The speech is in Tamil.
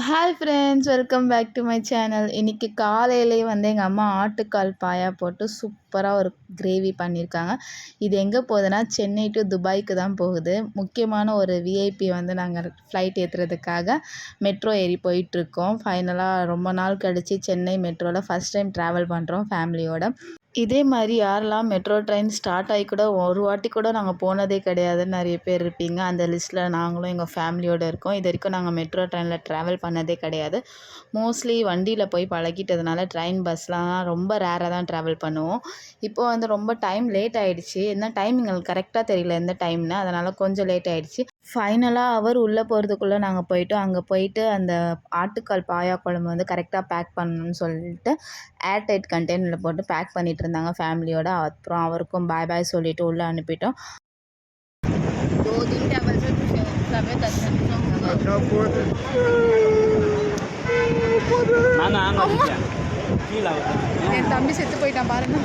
Hi friends, welcome back to my channel. இன்றைக்கி காலையிலே வந்து எங்கள் அம்மா ஆட்டுக்கால் பாயா போட்டு சூப்பராக ஒரு கிரேவி பண்ணியிருக்காங்க. இது எங்கே போகுதுன்னா சென்னை டு துபாய்க்கு தான் போகுது. முக்கியமான ஒரு விஐபி வந்து நாங்கள் ஃப்ளைட் ஏற்றுறதுக்காக மெட்ரோ ஏறி போயிட்டுருக்கோம். ஃபைனலாக ரொம்ப நாள் கழித்து சென்னை மெட்ரோவில் ஃபஸ்ட் டைம் ட்ராவல் பண்ணுறோம் ஃபேமிலியோட. இதே மாதிரி யாரெல்லாம் மெட்ரோ ட்ரெயின் ஸ்டார்ட் ஆகி கூட ஒரு வாட்டி கூட நாங்கள் போனதே கிடையாதுன்னு நிறைய பேர் இருப்பீங்க. அந்த லிஸ்ட்டில் நாங்களும் எங்கள் ஃபேமிலியோடு இருக்கோம். இது வரைக்கும் நாங்கள் மெட்ரோ ட்ரெயினில் ட்ராவல் பண்ணதே கிடையாது. மோஸ்ட்லி வண்டியில் போய் பழகிட்டதுனால ட்ரெயின் பஸ்லாம் ரொம்ப ரேராக தான் ட்ராவல் பண்ணுவோம். இப்போது வந்து ரொம்ப டைம் லேட் ஆகிடுச்சு. என்ன டைம் எங்களுக்கு கரெக்டாக தெரியல எந்த டைம்னு, அதனால் கொஞ்சம் லேட் ஆகிடுச்சு. ஃபைனலாக அவர் உள்ளே போகிறதுக்குள்ளே நாங்கள் போயிட்டோம். அங்கே போயிட்டு அந்த ஆட்டுக்கால் பாயா குழம்பு வந்து கரெக்டாக பேக் பண்ணணும்னு சொல்லிட்டு ஏர்டைட் கண்டெய்னரில் போட்டு பேக் பண்ணிகிட்டு இருந்தாங்க ஃபேமிலியோட. அப்புறம் அவருக்கும் பாய் பாய் சொல்லிவிட்டு உள்ளே அனுப்பிட்டோம். என் தம்பி செத்து போயிட்டான் பாருங்க.